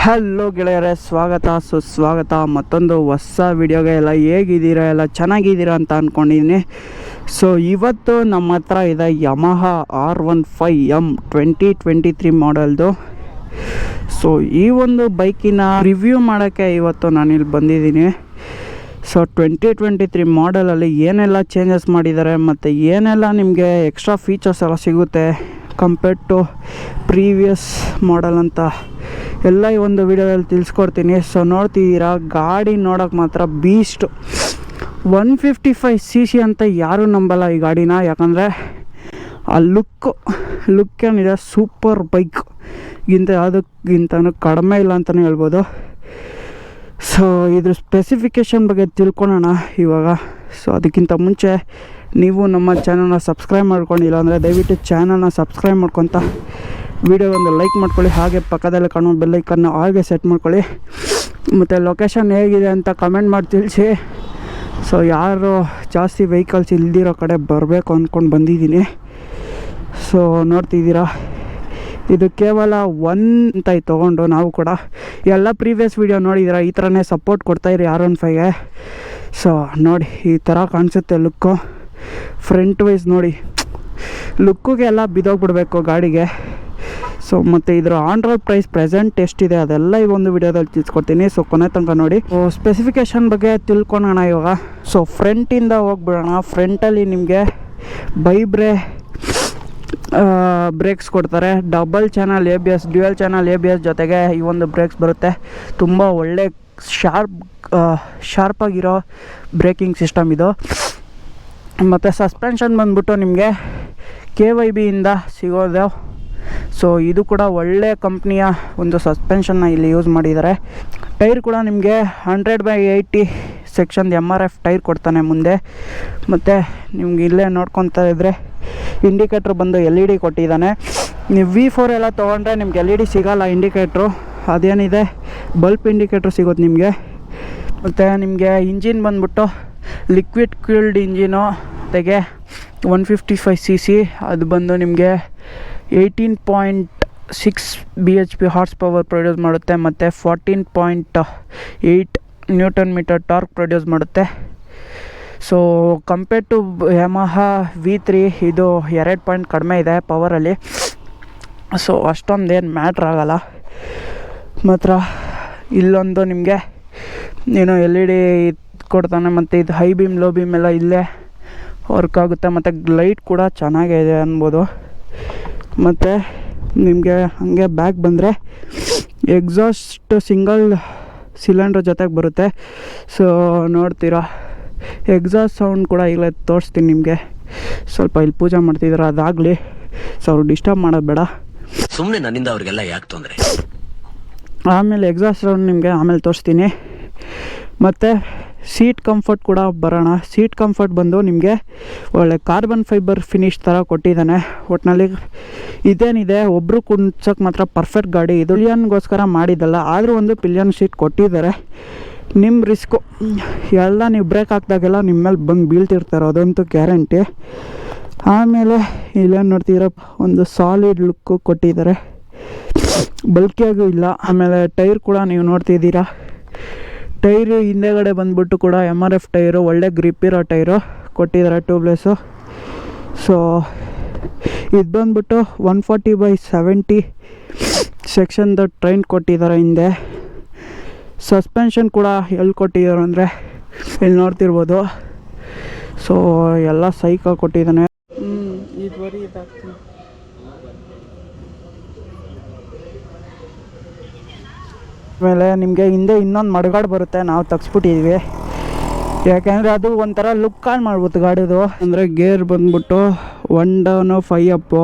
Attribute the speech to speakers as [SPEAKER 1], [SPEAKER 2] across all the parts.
[SPEAKER 1] Hello ಗೆಳೆಯರೇ, ಸ್ವಾಗತ ಸುಸ್ವಾಗತ ಮತ್ತೊಂದು ಹೊಸ ವಿಡಿಯೋಗೆ. ಎಲ್ಲ ಹೇಗಿದ್ದೀರಾ? ಎಲ್ಲ ಚೆನ್ನಾಗಿದ್ದೀರಾ ಅಂತ ಅಂದ್ಕೊಂಡಿದ್ದೀನಿ. ಸೊ ಇವತ್ತು ನಮ್ಮ ಹತ್ರ ಇದೆ ಯಮಹಾ R15M 2023 ಮಾಡೆಲ್ದು. ಸೊ ಈ ಒಂದು ಬೈಕಿನ ರಿವ್ಯೂ ಮಾಡೋಕ್ಕೆ ಇವತ್ತು ನಾನಿಲ್ಲಿ ಬಂದಿದ್ದೀನಿ. ಸೊ 2023 ಮಾಡೆಲಲ್ಲಿ ಏನೆಲ್ಲ ಚೇಂಜಸ್ ಮಾಡಿದ್ದಾರೆ ಮತ್ತು ಏನೆಲ್ಲ ನಿಮಗೆ ಎಕ್ಸ್ಟ್ರಾ ಫೀಚರ್ಸ್ ಎಲ್ಲ ಸಿಗುತ್ತೆ ಕಂಪೇರ್ಡ್ ಟು ಪ್ರೀವಿಯಸ್ ಮಾಡೆಲ್ ಅಂತ ಎಲ್ಲ ಈ ಒಂದು ವಿಡಿಯೋದಲ್ಲಿ ತಿಳಿಸ್ಕೊಡ್ತೀನಿ. ಸೊ ನೋಡ್ತಿದ್ದೀರಾ, ಗಾಡಿ ನೋಡೋಕೆ ಮಾತ್ರ ಬೀಸ್ಟ್. 155cc ಅಂತ ಯಾರೂ ನಂಬಲ್ಲ ಈ ಗಾಡಿನ, ಯಾಕಂದರೆ ಆ ಲುಕ್ ಏನಿದೆ ಸೂಪರ್ ಬೈಕ್ ಯಾವುದಕ್ಕಿಂತನೂ ಕಡಿಮೆ ಇಲ್ಲ ಅಂತಲೇ ಹೇಳ್ಬೋದು. ಸೊ ಇದ್ರ ಸ್ಪೆಸಿಫಿಕೇಷನ್ ಬಗ್ಗೆ ತಿಳ್ಕೊಳ್ಳೋಣ ಇವಾಗ. ಸೊ ಅದಕ್ಕಿಂತ ಮುಂಚೆ ನೀವು ನಮ್ಮ ಚಾನಲ್ನ ಸಬ್ಸ್ಕ್ರೈಬ್ ಮಾಡ್ಕೊಂಡಿಲ್ಲ ಅಂದರೆ ದಯವಿಟ್ಟು ಚಾನಲ್ನ ಸಬ್ಸ್ಕ್ರೈಬ್ ಮಾಡ್ಕೊತ ವಿಡಿಯೋ ಒಂದು ಲೈಕ್ ಮಾಡ್ಕೊಳ್ಳಿ. ಹಾಗೆ ಪಕ್ಕದಲ್ಲಿ ಕಾಣೋ ಬೆಲ್ಲೈಕನ್ನು ಹಾಗೆ ಸೆಟ್ ಮಾಡ್ಕೊಳ್ಳಿ. ಮತ್ತು ಲೊಕೇಶನ್ ಹೇಗಿದೆ ಅಂತ ಕಮೆಂಟ್ ಮಾಡಿ ತಿಳಿಸಿ. ಸೊ ಯಾರು ಜಾಸ್ತಿ ವೆಹಿಕಲ್ಸ್ ಇಲ್ದಿರೋ ಕಡೆ ಬರಬೇಕು ಅಂದ್ಕೊಂಡು ಬಂದಿದ್ದೀನಿ. ಸೊ ನೋಡ್ತಿದ್ದೀರಾ, ಇದು ಕೇವಲ ಅಂತ ತೊಗೊಂಡು ನಾವು ಕೂಡ ಎಲ್ಲ ಪ್ರೀವಿಯಸ್ ವೀಡಿಯೋ ನೋಡಿದ್ದೀರಾ. ಈ ಥರನೇ ಸಪೋರ್ಟ್ ಕೊಡ್ತಾಯಿರಿ R15ಗೆ. ಸೊ ನೋಡಿ, ಈ ಥರ ಕಾಣಿಸುತ್ತೆ ಲುಕ್ಕು. ಫ್ರಂಟ್ ವೈಸ್ ನೋಡಿ, ಲುಕ್ಕಿಗೆ ಎಲ್ಲ ಬಿದ್ದೋಗ್ಬಿಡ್ಬೇಕು ಗಾಡಿಗೆ. ಸೊ ಮತ್ತು ಇದರ ಆನ್ ರೋಡ್ ಪ್ರೈಸ್ ಪ್ರೆಸೆಂಟ್ ಎಷ್ಟಿದೆ ಅದೆಲ್ಲ ಈ ಒಂದು ವಿಡಿಯೋದಲ್ಲಿ ತಿಳಿಸ್ಕೊಡ್ತೀನಿ. ಸೊ ಕೊನೆ ತನಕ ನೋಡಿ. ಸೊ ಸ್ಪೆಸಿಫಿಕೇಷನ್ ಬಗ್ಗೆ ತಿಳ್ಕೊಳೋಣ ಇವಾಗ. ಸೊ ಫ್ರಂಟಿಂದ ಹೋಗ್ಬಿಡೋಣ. ಫ್ರಂಟಲ್ಲಿ ನಿಮಗೆ ಬ್ರೇಕ್ಸ್ ಕೊಡ್ತಾರೆ. Double channel ABS, dual channel ABS ಜೊತೆಗೆ ಈ ಒಂದು ಬ್ರೇಕ್ಸ್ ಬರುತ್ತೆ. ತುಂಬ ಒಳ್ಳೆ ಶಾರ್ಪಾಗಿರೋ ಬ್ರೇಕಿಂಗ್ ಸಿಸ್ಟಮ್ ಇದು. ಮತ್ತು ಸಸ್ಪೆನ್ಷನ್ ಬಂದ್ಬಿಟ್ಟು ನಿಮಗೆ KYBಯಿಂದ ಸಿಗೋದು. ಸೊ ಇದು ಕೂಡ ಒಳ್ಳೆ ಕಂಪ್ನಿಯ ಒಂದು ಸಸ್ಪೆನ್ಷನ್ನ ಇಲ್ಲಿ ಯೂಸ್ ಮಾಡಿದ್ದಾರೆ. ಟೈರ್ ಕೂಡ ನಿಮಗೆ 100/80 ಸೆಕ್ಷನ್ MRF ಟೈರ್ ಕೊಡ್ತಾನೆ ಮುಂದೆ. ಮತ್ತು ನಿಮ್ಗೆ ಇಲ್ಲೇ ನೋಡ್ಕೊತಾ ಇದ್ದರೆ ಇಂಡಿಕೇಟ್ರ್ ಬಂದು LED ಕೊಟ್ಟಿದ್ದಾನೆ. ನೀವು V4 ಎಲ್ಲ ತೊಗೊಂಡ್ರೆ ನಿಮ್ಗೆ LED ಸಿಗೋಲ್ಲ ಇಂಡಿಕೇಟ್ರು. ಅದೇನಿದೆ ಬಲ್ಪ್ ಇಂಡಿಕೇಟ್ರ್ ಸಿಗೋದು ನಿಮಗೆ. ಮತ್ತು ನಿಮಗೆ ಇಂಜಿನ್ ಬಂದ್ಬಿಟ್ಟು ಲಿಕ್ವಿಡ್ ಕೂಲ್ಡ್ ಇಂಜಿನು ಜೊತೆಗೆ 155cc. ಅದು ಬಂದು ನಿಮಗೆ 18.6 bhp ಹಾರ್ಸ್ ಪವರ್ ಪ್ರೊಡ್ಯೂಸ್ ಮಾಡುತ್ತೆ. ಮತ್ತು 14.8 ನ್ಯೂಟನ್ ಮೀಟರ್ ಟಾರ್ಕ್ ಪ್ರೊಡ್ಯೂಸ್ ಮಾಡುತ್ತೆ. So compared to Yamaha V3 ಇದು 2 ಪಾಯಿಂಟ್ ಕಡಿಮೆ ಇದೆ ಪವರಲ್ಲಿ. ಸೊ ಅಷ್ಟೊಂದೇನು ಮ್ಯಾಟ್ರ್ ಆಗೋಲ್ಲ. ಮಾತ್ರ ಇಲ್ಲೊಂದು ನಿಮಗೆ ಏನೋ LED ಕೊಡ್ತಾನೆ. ಮತ್ತು ಇದು ಹೈ ಬೀಮ್ ಲೋ ಬೀಮ್ ಎಲ್ಲ ಇಲ್ಲೇ ವರ್ಕ್ ಆಗುತ್ತೆ. ಮತ್ತು ಲೈಟ್ ಕೂಡ ಚೆನ್ನಾಗಿದೆ ಅನ್ಬೋದು. ಮತ್ತು ನಿಮಗೆ ಹಾಗೆ ಬ್ಯಾಕ್ ಬಂದರೆ ಎಕ್ಸಾಸ್ಟ್ ಸಿಂಗಲ್ ಸಿಲಿಂಡ್ರ್ ಜೊತೆಗೆ ಬರುತ್ತೆ. ಸೊ ನೋಡ್ತೀರಾ, ಎಕ್ಸಾಸ್ಟ್ ಸೌಂಡ್ ಕೂಡ ಈಗಲೇ ತೋರಿಸ್ತೀನಿ ನಿಮಗೆ. ಸ್ವಲ್ಪ ಇಲ್ಲಿ ಪೂಜೆ ಮಾಡ್ತಿದ್ದಾರೆ, ಅದಾಗಲಿ. ಸೊ ಅವ್ರು ಡಿಸ್ಟರ್ಬ್ ಮಾಡೋದು ಬೇಡ
[SPEAKER 2] ಸುಮ್ಮನೆ. ನನ್ನಿಂದ ಅವ್ರಿಗೆಲ್ಲ ಯಾಕೆ ತೊಂದರೆ.
[SPEAKER 1] ಆಮೇಲೆ ಎಕ್ಸಾಸ್ಟ್ ಸೌಂಡ್ ನಿಮಗೆ ಆಮೇಲೆ ತೋರಿಸ್ತೀನಿ. ಮತ್ತು ಸೀಟ್ ಕಂಫರ್ಟ್ ಕೂಡ ಬರೋಣ. ಸೀಟ್ ಕಂಫರ್ಟ್ ಬಂದು ನಿಮಗೆ ಒಳ್ಳೆ ಕಾರ್ಬನ್ ಫೈಬರ್ ಫಿನಿಶ್ ಥರ ಕೊಟ್ಟಿದ್ದಾನೆ. ಒಟ್ಟಿನಲ್ಲಿ ಇದೇನಿದೆ, ಒಬ್ಬರು ಕುಣ್ಸೋಕ್ಕೆ ಮಾತ್ರ ಪರ್ಫೆಕ್ಟ್ ಗಾಡಿ ಇದು. ಪಿಲಿಯನ್ಗೋಸ್ಕರ ಮಾಡಿದ್ದಲ್ಲ, ಆದರೂ ಒಂದು ಪಿಲಿಯನ್ ಸೀಟ್ ಕೊಟ್ಟಿದ್ದಾರೆ. ನಿಮ್ಮ ರಿಸ್ಕು ಎಲ್ಲ ನೀವು ಬ್ರೇಕ್ ಹಾಕಿದಾಗೆಲ್ಲ ನಿಮ್ಮ ಮೇಲೆ ಬಂದು ಬೀಳ್ತಿರ್ತಾರೆ, ಅದಂತೂ ಗ್ಯಾರಂಟಿ. ಆಮೇಲೆ ಇಲ್ಲೇನು ನೋಡ್ತಿದ್ದೀರ, ಒಂದು ಸಾಲಿಡ್ ಲುಕ್ಕು ಕೊಟ್ಟಿದ್ದಾರೆ, ಬಲ್ಕಿಯಾಗೂ ಇಲ್ಲ. ಆಮೇಲೆ ಟೈರ್ ಕೂಡ ನೀವು ನೋಡ್ತಿದ್ದೀರಾ, ಟೈರು ಹಿಂದೆಗಡೆ ಬಂದ್ಬಿಟ್ಟು ಕೂಡ MRF ಟೈರು, ಒಳ್ಳೆ ಗ್ರಿಪ್ ಇರೋ ಟೈರು ಕೊಟ್ಟಿದ್ದಾರೆ, ಟ್ಯೂಬ್ಲೆಸ್ಸು. ಸೊ ಇದು ಬಂದ್ಬಿಟ್ಟು 140/70 ಸೆಕ್ಷನ್ದು ಟ್ರೈನ್ ಕೊಟ್ಟಿದ್ದಾರೆ ಹಿಂದೆ. ಸಸ್ಪೆನ್ಷನ್ ಕೂಡ ಎಲ್ಲಿ ಕೊಟ್ಟಿದ್ದಾರೆ ಅಂದರೆ ಇಲ್ಲಿ ನೋಡ್ತಿರ್ಬೋದು. ಸೊ ಎಲ್ಲ ಸೈಕಲ್ ಕೊಟ್ಟಿದ್ದಾನೆ. ಇದುವರೆ ಇದಾಗ್ತೀನಿ. ಆಮೇಲೆ ನಿಮಗೆ ಹಿಂದೆ ಇನ್ನೊಂದು ಮಡ್ಗಾಡು ಬರುತ್ತೆ, ನಾವು ತೆಗ್ಸ್ಬಿಟ್ಟಿದ್ವಿ. ಯಾಕೆಂದರೆ ಅದು ಒಂಥರ ಲುಕ್ ಕಾಲ್ ಮಾಡ್ಬೋದು ಗಾಡಿದು. ಅಂದರೆ ಗೇರ್ ಬಂದ್ಬಿಟ್ಟು 1 ಡೌನು 5 ಅಪ್ಪು.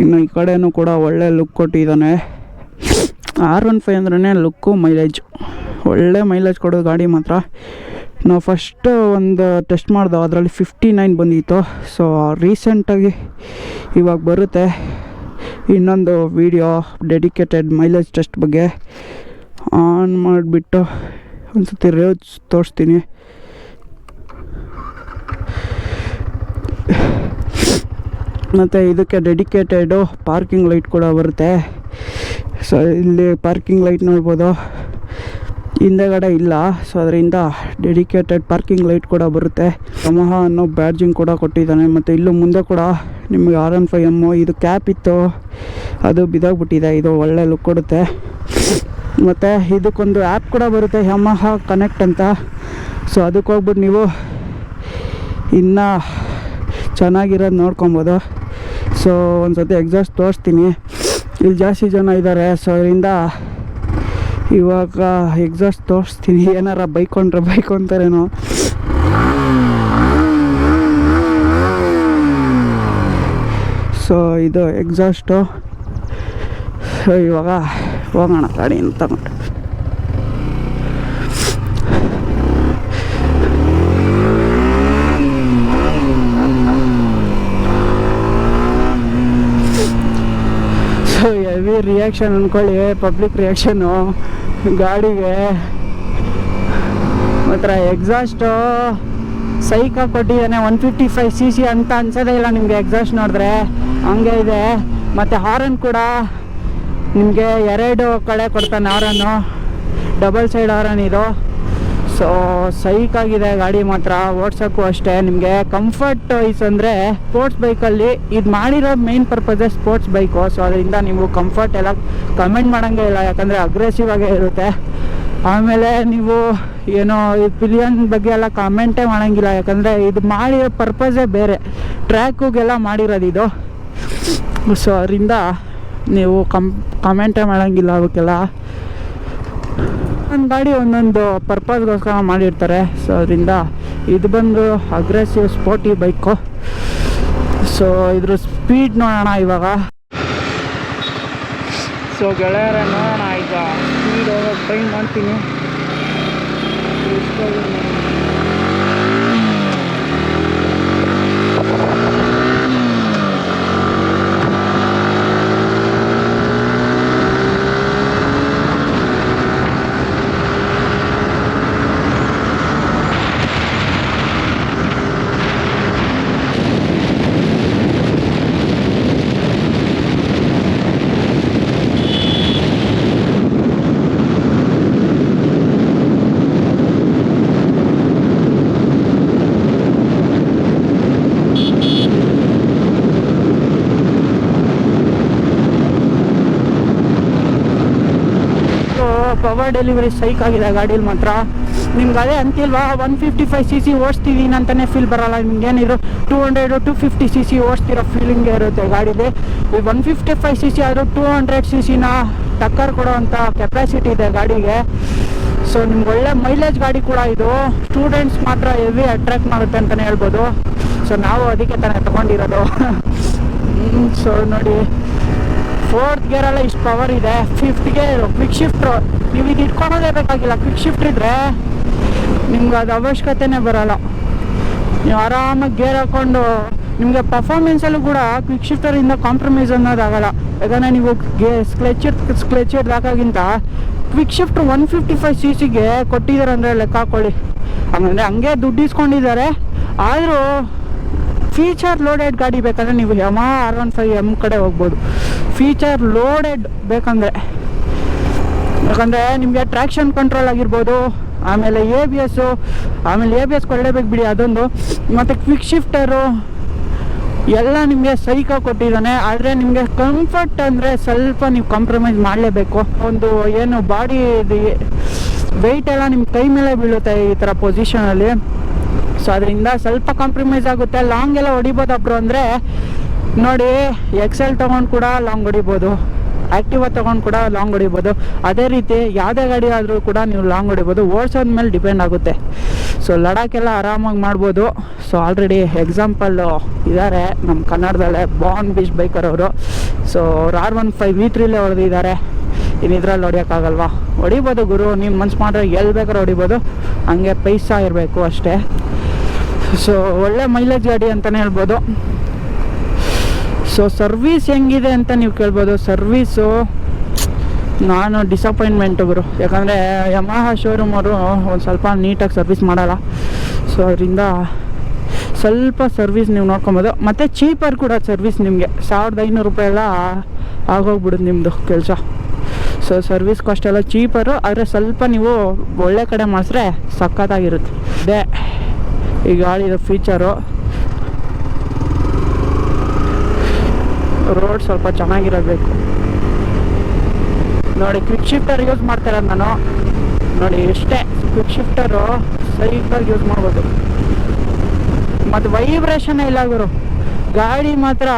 [SPEAKER 1] ಇನ್ನು ಈ ಕಡೆಯೂ ಕೂಡ ಒಳ್ಳೆ ಲುಕ್ ಕೊಟ್ಟಿದ್ದಾನೆ. R15 ಅಂದ್ರೇ ಲುಕ್ಕು, ಮೈಲೇಜ್, ಒಳ್ಳೆ ಮೈಲೇಜ್ ಕೊಡೋದು ಗಾಡಿ ಮಾತ್ರ. ನಾವು ಫಸ್ಟ್ ಒಂದು ಟೆಸ್ಟ್ ಮಾಡ್ದೋ, ಅದರಲ್ಲಿ 59 ಬಂದಿತ್ತು. ಸೊ ರೀಸೆಂಟಾಗಿ ಇವಾಗ ಬರುತ್ತೆ ಇನ್ನೊಂದು ವಿಡಿಯೋ ಡೆಡಿಕೇಟೆಡ್ ಮೈಲೇಜ್ ಟೆಸ್ಟ್ ಬಗ್ಗೆ. ಆನ್ ಮಾಡಿಬಿಟ್ಟು ಒಂದು ಸತಿ ರೇಂಜ್ ತೋರಿಸ್ತೀನಿ. ಮತ್ತು ಇದಕ್ಕೆ ಡೆಡಿಕೇಟೆಡು ಪಾರ್ಕಿಂಗ್ ಲೈಟ್ ಕೂಡ ಬರುತ್ತೆ. ಸೊ ಇಲ್ಲಿ ಪಾರ್ಕಿಂಗ್ ಲೈಟ್ ನೋಡ್ಬೋದು, ಹಿಂದೆಗಡೆ ಇಲ್ಲ. ಸೊ ಅದರಿಂದ ಡೆಡಿಕೇಟೆಡ್ ಪಾರ್ಕಿಂಗ್ ಲೈಟ್ ಕೂಡ ಬರುತ್ತೆ. ಯಮಹಾ ಅನ್ನೋ ಬ್ಯಾಡ್ಜಿಂಗ್ ಕೂಡ ಕೊಟ್ಟಿದ್ದಾನೆ. ಮತ್ತು ಇಲ್ಲೂ ಮುಂದೆ ಕೂಡ ನಿಮಗೆ R15M ಇದು ಕ್ಯಾಪ್ ಇತ್ತು, ಅದು ಬಿದ್ದೋಗ್ಬಿಟ್ಟಿದೆ. ಇದು ಒಳ್ಳೆ ಲುಕ್ ಕೊಡುತ್ತೆ. ಮತ್ತು ಇದಕ್ಕೊಂದು ಆ್ಯಪ್ ಕೂಡ ಬರುತ್ತೆ, ಯಮಹಾ ಕನೆಕ್ಟ್ ಅಂತ. ಸೊ ಅದಕ್ಕೆ ಹೋಗ್ಬಿಟ್ಟು ನೀವು ಇನ್ನೂ ಚೆನ್ನಾಗಿರೋದು ನೋಡ್ಕೊಬೋದು. ಸೊ ಒಂದು ಸತಿ ಎಕ್ಸಾಸ್ಟ್ ತೋರಿಸ್ತೀನಿ. ಇಲ್ಲಿ ಜಾಸ್ತಿ ಜನ ಇದ್ದಾರೆ, ಸೊ ಅದರಿಂದ ಇವಾಗ ಎಕ್ಸಾಸ್ಟ್ ತೋರಿಸ್ತೀನಿ. ಏನಾರ ಬೈಕೊಂಡ್ರೆ ಬೈಕೊಂತಾರೇನೋ. ಸೊ ಇದು ಎಕ್ಸಾಸ್ಟು. ಸೊ ಇವಾಗ ಹೋಗೋಣ ಗಾಡಿನ ತಗೊಂಡು. ಸೊ ಹೆವಿ ರಿಯಾಕ್ಷನ್ ಅಂದ್ಕೊಳ್ಳಿ, ಪಬ್ಲಿಕ್ ರಿಯಾಕ್ಷನು ಗಾಡಿಗೆ. ಮಾತ್ರ ಎಕ್ಸಾಸ್ಟು ಸೈಕ ಕೊಟ್ಟಿದ್ದಾನೆ. 155cc ಅಂತ ಅನ್ಸೋದೇ ಇಲ್ಲ ನಿಮಗೆ ಎಕ್ಸಾಸ್ಟ್ ನೋಡಿದ್ರೆ, ಹಂಗೆ ಇದೆ. ಮತ್ತು ಹಾರನ್ ಕೂಡ ನಿಮಗೆ 2 ಕಡೆ ಕೊಡ್ತಾನೆ ಹಾರನ್ನು, ಡಬಲ್ ಸೈಡ್ ಹಾರನ್ ಇದು. ಸೊ ಸೈಕಾಗಿದೆ ಗಾಡಿ ಮಾತ್ರ, ಓಡ್ಸೋಕ್ಕೂ ಅಷ್ಟೇ. ನಿಮಗೆ ಕಂಫರ್ಟ್ ವೈಸ್ ಅಂದರೆ ಸ್ಪೋರ್ಟ್ಸ್ ಬೈಕಲ್ಲಿ ಇದು ಮಾಡಿರೋ ಮೇನ್ ಪರ್ಪಸೇ ಸ್ಪೋರ್ಟ್ಸ್ ಬೈಕು. ಸೊ ಅದರಿಂದ ನೀವು ಕಂಫರ್ಟ್ ಎಲ್ಲ ಕಮೆಂಟ್ ಮಾಡೋಂಗೇ ಇಲ್ಲ, ಯಾಕಂದರೆ ಅಗ್ರೆಸಿವ್ ಆಗೇ ಇರುತ್ತೆ. ಆಮೇಲೆ ನೀವು ಏನೋ ಈ ಪಿಲಿಯನ್ ಬಗ್ಗೆ ಎಲ್ಲ ಕಮೆಂಟೇ ಮಾಡೋಂಗಿಲ್ಲ, ಯಾಕಂದರೆ ಇದು ಮಾಡಿರೋ ಪರ್ಪಸೇ ಬೇರೆ, ಟ್ರ್ಯಾಕಿಗೆಲ್ಲ ಮಾಡಿರೋದು ಇದು. ಸೊ ಅದರಿಂದ ನೀವು ಕಮೆಂಟೇ ಮಾಡೋಂಗಿಲ್ಲ ಅವಕ್ಕೆಲ್ಲ. ಒಂದು ಗಾಡಿ ಒಂದೊಂದು ಪರ್ಪಸ್ಗೋಸ್ಕರ ಮಾಡಿರ್ತಾರೆ. ಸೊ ಅದರಿಂದ ಇದು ಬಂದು ಅಗ್ರೆಸಿವ್ ಸ್ಪೋರ್ಟಿ ಬೈಕು. ಸೊ ಇದ್ರ ಸ್ಪೀಡ್ ನೋಡೋಣ ಇವಾಗ. ಸೊ ಗೆಳೆಯರ ನೋಡೋಣ ಈಗ ಸ್ಪೀಡ್ ಟ್ರೈ ಮಾಡ್ತೀನಿ. ಪವರ್ ಡೆಲಿವರಿ ಸೈಕ್ ಆಗಿದೆ ಗಾಡೀಲಿ ಮಾತ್ರ. ನಿಮ್ಗೆ ಅದೇ ಅಂತಿಲ್ವಾ 155cc ಓಡಿಸ್ತಿದ್ದೀನಿ ಅಂತಲೇ ಫೀಲ್ ಬರೋಲ್ಲ. ನಿಮ್ಗೇನಿದ್ರು 200-250cc ಓಡಿಸ್ತಿರೋ ಫೀಲಿಂಗೇ ಇರುತ್ತೆ ಗಾಡೀಲಿ. ಈ 155cc ಆದರೂ 200cc ಟಕ್ಕರ್ ಕೊಡೋವಂಥ ಕೆಪಾಸಿಟಿ ಇದೆ ಗಾಡಿಗೆ. ಸೊ ನಿಮ್ಗೆ ಒಳ್ಳೆ ಮೈಲೇಜ್ ಗಾಡಿ ಕೂಡ ಇದು. ಸ್ಟೂಡೆಂಟ್ಸ್ ಮಾತ್ರ ಹೆವಿ ಅಟ್ರಾಕ್ಟ್ ಮಾಡುತ್ತೆ ಅಂತಲೇ ಹೇಳ್ಬೋದು. ಸೊ ನಾವು ಅದಕ್ಕೆ ತಾನೇ ತೊಗೊಂಡಿರೋದು. ಸೊ ನೋಡಿ, 4th ಗೇರಲ್ಲ ಇಷ್ಟು ಪವರ್ ಇದೆ. 5th ಗೇರು ಕ್ವಿಕ್ ಶಿಫ್ಟ್ರು, ನೀವು ಇದು ಇಟ್ಕೊಳೋದೇ ಬೇಕಾಗಿಲ್ಲ. ಕ್ವಿಕ್ ಶಿಫ್ಟ್ ಇದ್ದರೆ ನಿಮ್ಗೆ ಅದು ಅವಶ್ಯಕತೆನೇ ಬರೋಲ್ಲ. ನೀವು ಆರಾಮಾಗಿ ಗೇರ್ ಹಾಕ್ಕೊಂಡು ನಿಮಗೆ ಪರ್ಫಾರ್ಮೆನ್ಸಲ್ಲೂ ಕೂಡ ಕ್ವಿಕ್ ಶಿಫ್ಟರಿಂದ ಕಾಂಪ್ರಮೈಸ್ ಅನ್ನೋದಾಗಲ್ಲ. ಯಾಕಂದರೆ ನೀವು ಕ್ಲಚ್ ಹಾಕೋಕ್ಕಿಂತ ಕ್ವಿಕ್ ಶಿಫ್ಟ್ 155cc ಕೊಟ್ಟಿದ್ದಾರೆ ಅಂದರೆ ಲೆಕ್ಕ ಹಾಕ್ಕೊಳ್ಳಿ. ಹಂಗಂದರೆ ಹಂಗೆ ದುಡ್ಡು ಇಸ್ಕೊಂಡಿದ್ದಾರೆ. ಆದರೂ ಫೀಚರ್ ಲೋಡೆಡ್ ಗಾಡಿ ಬೇಕಂದರೆ ನೀವು ಯಮಹಾ R15M ಕಡೆ ಹೋಗ್ಬೋದು. ಫೀಚರ್ ಲೋಡೆಡ್ ಬೇಕಂದರೆ, ಯಾಕಂದರೆ ನಿಮಗೆ ಟ್ರ್ಯಾಕ್ಷನ್ ಕಂಟ್ರೋಲ್ ಆಗಿರ್ಬೋದು, ಆಮೇಲೆ ABS ಕೊಡಲೇಬೇಕು ಬಿಡಿ ಅದೊಂದು, ಮತ್ತು ಕ್ವಿಕ್ ಶಿಫ್ಟರು ಎಲ್ಲ ನಿಮಗೆ ಸೈಕಾಗಿ ಕೊಟ್ಟಿದ್ದಾನೆ. ಆದರೆ ನಿಮಗೆ ಕಂಫರ್ಟ್ ಅಂದರೆ ಸ್ವಲ್ಪ ನೀವು ಕಾಂಪ್ರಮೈಸ್ ಮಾಡಲೇಬೇಕು. ಒಂದು ಏನು ಬಾಡಿ ವೆಯ್ಟ್ ಎಲ್ಲ ನಿಮ್ಮ ಕೈ ಮೇಲೆ ಬೀಳುತ್ತೆ ಈ ಥರ ಪೊಸಿಷನಲ್ಲಿ. ಸೊ ಅದರಿಂದ ಸ್ವಲ್ಪ ಕಾಂಪ್ರಮೈಸ್ ಆಗುತ್ತೆ. ಲಾಂಗ್ ಎಲ್ಲ ಹೊಡಿಬೋದಬ್ರು ಅಂದರೆ ನೋಡಿ, XL ತೊಗೊಂಡು ಕೂಡ ಲಾಂಗ್ ಹೊಡಿಬೋದು, ಆ್ಯಕ್ಟಿವಾ ತೊಗೊಂಡು ಕೂಡ ಲಾಂಗ್ ಹೊಡಿಬೋದು. ಅದೇ ರೀತಿ ಯಾವುದೇ ಗಾಡಿ ಆದರೂ ಕೂಡ ನೀವು ಲಾಂಗ್ ಹೊಡಿಬೋದು. ಓಡಿಸೋದ ಮೇಲೆ ಡಿಪೆಂಡ್ ಆಗುತ್ತೆ. ಸೊ ಲಡಾಖೆಲ್ಲ ಆರಾಮಾಗಿ ಮಾಡ್ಬೋದು. ಸೊ ಆಲ್ರೆಡಿ ಎಕ್ಸಾಂಪಲ್ಲು ಇದ್ದಾರೆ ನಮ್ಮ ಕನ್ನಡದಲ್ಲೇ, ಬಾನ್ ಬೀಚ್ ಬೈಕರ್ ಅವರು. ಸೊ ಅವ್ರು R15 V3 ಹೊಡೆದಿದ್ದಾರೆ. ಇನ್ನು ಇದ್ರಲ್ಲಿ ಹೊಡಿಯೋಕ್ಕಾಗಲ್ವಾ? ಹೊಡಿಬೋದು ಗುರು, ನೀವು ಮನ್ಸು ಮಾಡಿದ್ರೆ ಎಲ್ಲಿ ಬೇಕಾದ್ರೂ ಹೊಡಿಬೋದು. ಹಂಗೆ ಪೈಸಾ ಇರಬೇಕು ಅಷ್ಟೇ. ಸೊ ಒಳ್ಳೆ ಮೈಲೇಜ್ ಗಾಡಿ ಅಂತಲೇ ಹೇಳ್ಬೋದು. ಸೊ ಸರ್ವೀಸ್ ಹೆಂಗಿದೆ ಅಂತ ನೀವು ಕೇಳ್ಬೋದು. ಸರ್ವೀಸು ನಾನು ಡಿಸಪಾಯಿಂಟ್ಮೆಂಟು ಗುರು, ಯಾಕಂದರೆ ಯಮಹಾ ಶೋರೂಮ್ ಅವರು ಒಂದು ಸ್ವಲ್ಪ ನೀಟಾಗಿ ಸರ್ವೀಸ್ ಮಾಡಲ್ಲ. ಸೊ ಅದರಿಂದ ಸ್ವಲ್ಪ ಸರ್ವೀಸ್ ನೀವು ನೋಡ್ಕೊಬೋದು. ಮತ್ತು ಚೀಪರ್ ಕೂಡ ಸರ್ವೀಸ್. ನಿಮಗೆ 1500 ರೂಪಾಯಿ ಎಲ್ಲ ಆಗೋಗ್ಬಿಡುತ್ತೆ ನಿಮ್ಮದು ಕೆಲಸ. ಸೊ ಸರ್ವಿಸ್ ಕಾಸ್ಟ್ ಎಲ್ಲ ಚೀಪರು, ಆದರೆ ಸ್ವಲ್ಪ ನೀವು ಒಳ್ಳೆ ಕಡೆ ಮಾಡಿಸ್ರೆ ಸಖತ್ತಾಗಿರುತ್ತೆ. ಇದೇ ಈ ಗಾಡಿದು ಫೀಚರು. ರೋಡ್ ಸ್ವಲ್ಪ ಚೆನ್ನಾಗಿರಬೇಕು ನೋಡಿ. ಕ್ವಿಕ್ ಶಿಫ್ಟರ್ ಯೂಸ್ ಮಾಡ್ತಾಯಿರೋದು ನಾನು ನೋಡಿ. ಎಷ್ಟೇ ಕ್ವಿಕ್ ಶಿಫ್ಟರು ಸೈಕಾಗಿ ಯೂಸ್ ಮಾಡ್ಬೋದು. ಮತ್ತು ವೈಬ್ರೇಷನ್ ಇಲ್ಲ ಗುರು ಗಾಡಿ ಮಾತ್ರ.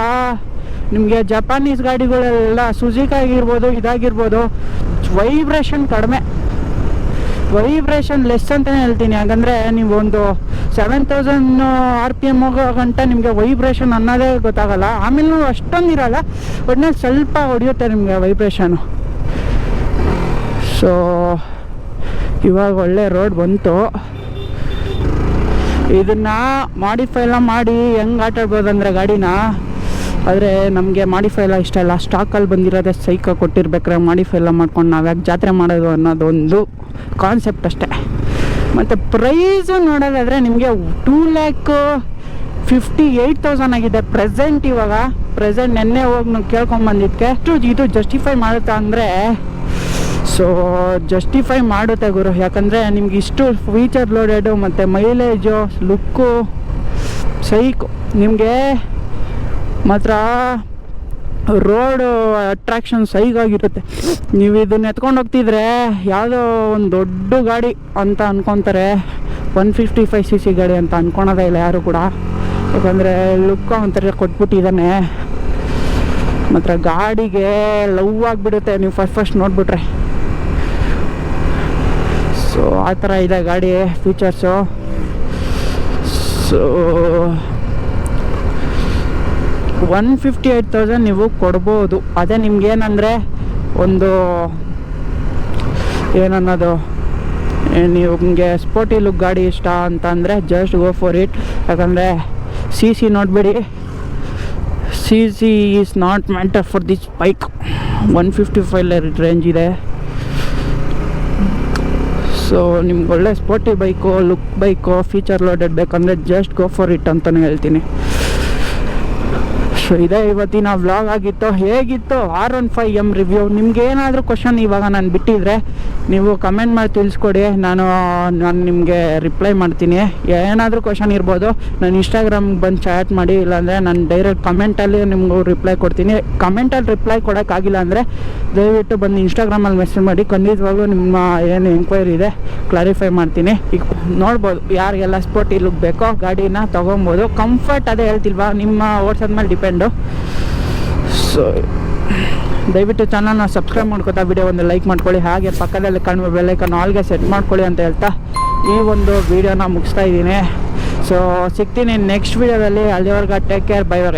[SPEAKER 1] ನಿಮಗೆ ಜಪಾನೀಸ್ ಗಾಡಿಗಳೆಲ್ಲ ಸುಜುಕಿ ಆಗಿರ್ಬೋದು, ಇದಾಗಿರ್ಬೋದು, ವೈಬ್ರೇಷನ್ ಕಡಿಮೆ, ವೈಬ್ರೇಷನ್ ಲೆಸ್ ಅಂತಲೇ ಹೇಳ್ತೀನಿ. ಯಾಕಂದರೆ ನೀವು ಒಂದು 7000 RPM ಹೋಗೋ ಗಂಟ ನಿಮಗೆ ವೈಬ್ರೇಷನ್ ಅನ್ನೋದೇ ಗೊತ್ತಾಗಲ್ಲ. ಆಮೇಲೆ ಅಷ್ಟೊಂದು ಇರಲ್ಲ, ಒಟ್ಟಿನಲ್ಲಿ ಸ್ವಲ್ಪ ಹೊಡೆಯುತ್ತೆ ನಿಮಗೆ ವೈಬ್ರೇಷನು. ಸೊ ಇವಾಗ ಒಳ್ಳೆ ರೋಡ್ ಬಂತು. ಇದನ್ನು ಮಾಡಿಫೈ ಎಲ್ಲ ಮಾಡಿ ಹೆಂಗೆ ಆಟಾಡ್ಬೋದು ಅಂದರೆ ಗಾಡಿನ. ಆದರೆ ನಮಗೆ ಮಾಡಿಫೈ ಎಲ್ಲ ಇಷ್ಟ ಇಲ್ಲ. ಸ್ಟಾಕಲ್ಲಿ ಬಂದಿರೋದೇ ಸೈಕ ಕೊಟ್ಟಿರ್ಬೇಕಾರೆ ಮಾಡಿಫೈ ಎಲ್ಲ ಮಾಡ್ಕೊಂಡು ನಾವು ಯಾಕೆ ಜಾತ್ರೆ ಮಾಡೋದು ಅನ್ನೋದೊಂದು ಕಾನ್ಸೆಪ್ಟ್ ಅಷ್ಟೇ. ಮತ್ತು ಪ್ರೈಸು ನೋಡೋದಾದರೆ ನಿಮಗೆ 2,58,000 ಆಗಿದೆ ಪ್ರೆಸೆಂಟ್. ಇವಾಗ ಪ್ರೆಸೆಂಟ್ ನೆನ್ನೆ ಹೋಗಿ ನಾವು ಕೇಳ್ಕೊಂಬಂದಿದ್ದಕ್ಕೆ ಇದು ಜಸ್ಟಿಫೈ ಮಾಡುತ್ತಾ ಅಂದರೆ ಸೊ ಜಸ್ಟಿಫೈ ಮಾಡುತ್ತೆ ಗುರು. ಯಾಕಂದರೆ ನಿಮ್ಗೆ ಇಷ್ಟು ಫೀಚರ್ ಲೋಡೆಡು ಮತ್ತು ಮೈಲೇಜು, ಲುಕ್ಕು ಸೈಕು. ನಿಮಗೆ ಮಾತ್ರ ರೋಡು ಅಟ್ರಾಕ್ಷನ್ ಸೈಗಾಗಿರುತ್ತೆ. ನೀವು ಇದನ್ನ ಎತ್ಕೊಂಡು ಹೋಗ್ತಿದ್ರೆ ಯಾವುದೋ ಒಂದು ದೊಡ್ಡ ಗಾಡಿ ಅಂತ ಅಂದ್ಕೊತಾರೆ. 155cc ಗಾಡಿ ಅಂತ ಅಂದ್ಕೊಳೋದೇ ಇಲ್ಲ ಯಾರು ಕೂಡ. ಯಾಕಂದರೆ ಲುಕ್ ಒಂಥರ ಕೊಟ್ಬಿಟ್ಟಿದ್ದಾನೆ. ಮಾತ್ರ ಗಾಡಿಗೆ ಲವ್ ಆಗಿಬಿಡುತ್ತೆ ನೀವು ಫಸ್ಟ್ ನೋಡಿಬಿಟ್ರೆ. ಸೊ ಆ ಥರ ಇದೆ ಗಾಡಿ ಫೀಚರ್ಸು. ಸೊ 158,000 ನೀವು ಕೊಡ್ಬೋದು. ಅದೇ ನಿಮ್ಗೇನಂದರೆ ಒಂದು ಏನನ್ನೋದು, ನಿಮಗೆ ಸ್ಪೋರ್ಟಿ ಲುಕ್ ಗಾಡಿ ಇಷ್ಟ ಅಂತಂದರೆ ಜಸ್ಟ್ ಗೋ ಫಾರ್ ಇಟ್. ಯಾಕಂದರೆ CC ನೋಡಿಬಿಡಿ, CC is not matter for this bike. 155 range ಇದೆ. ಸೊ ನಿಮ್ಗೆ ಒಳ್ಳೆ sporty bike, look bike, feature loaded ಬೇಕಂದರೆ ಜಸ್ಟ್ ಗೋ ಫಾರ್ ಇಟ್ ಅಂತಲೇ ಹೇಳ್ತೀನಿ. ಸೊ ಇದೇ ಇವತ್ತಿನ ವ್ಲಾಗ್ ಆಗಿತ್ತು. ಹೇಗಿತ್ತು R15M ರಿವ್ಯೂ? ನಿಮ್ಗೆ ಏನಾದರೂ ಕ್ವಶನ್ ಇವಾಗ ನಾನು ಬಿಟ್ಟಿದ್ರೆ ನೀವು ಕಮೆಂಟ್ ಮಾಡಿ ತಿಳಿಸ್ಕೊಡಿ. ನಾನು ನಿಮಗೆ ರಿಪ್ಲೈ ಮಾಡ್ತೀನಿ. ಏನಾದರೂ ಕ್ವಶನ್ ಇರ್ಬೋದು, ನಾನು ಇನ್ಸ್ಟಾಗ್ರಾಮ್ಗೆ ಬಂದು ಚಾಟ್ ಮಾಡಿ, ಇಲ್ಲಾಂದರೆ ನಾನು ಡೈರೆಕ್ಟ್ ಕಮೆಂಟಲ್ಲಿ ನಿಮಗೂ ರಿಪ್ಲೈ ಕೊಡ್ತೀನಿ. ಕಮೆಂಟಲ್ಲಿ ರಿಪ್ಲೈ ಕೊಡೋಕ್ಕಾಗಿಲ್ಲ ಅಂದರೆ ದಯವಿಟ್ಟು ಬಂದು ಇನ್ಸ್ಟಾಗ್ರಾಮಲ್ಲಿ ಮೆಸೇಜ್ ಮಾಡಿ. ಖಂಡಿತವಾಗ್ಲೂ ನಿಮ್ಮ ಏನು ಎಂಕ್ವೈರಿ ಇದೆ ಕ್ಲಾರಿಫೈ ಮಾಡ್ತೀನಿ. ಈಗ ನೋಡ್ಬೋದು ಯಾರಿಗೆಲ್ಲ ಸ್ಪೋರ್ಟಿ ಲುಕ್ ಬೇಕೋ ಗಾಡಿನ ತೊಗೊಬೋದು. ಕಂಫರ್ಟ್ ಅದೇ ಹೇಳ್ತಿಲ್ವಾ, ನಿಮ್ಮ ಓಡಿಸೋದ್ಮೇಲೆ ಡಿಪೆಂಡು. ಸೊ ದಯವಿಟ್ಟು ಚಾನಲ್ನ ಸಬ್ಸ್ಕ್ರೈಬ್ ಮಾಡ್ಕೊತಾ ವಿಡಿಯೋ ಒಂದು ಲೈಕ್ ಮಾಡ್ಕೊಳ್ಳಿ. ಹಾಗೆ ಪಕ್ಕದಲ್ಲಿ ಕಾಣುವ ಬೆಲ್ ಐಕಾನ್ ಆಲ್ಗೆ ಸೆಟ್ ಮಾಡ್ಕೊಳ್ಳಿ ಅಂತ ಹೇಳ್ತಾ ಈ ಒಂದು ವಿಡಿಯೋನ ಮುಗಿಸ್ತಾ ಇದ್ದೀನಿ. ಸೊ ಸಿಗ್ತೀನಿ ನೆಕ್ಸ್ಟ್ ವಿಡಿಯೋದಲ್ಲಿ. ಅಲ್ಲಿವರೆಗೆ ಟೇಕ್ ಕೇರ್, ಬೈ ಬೈ.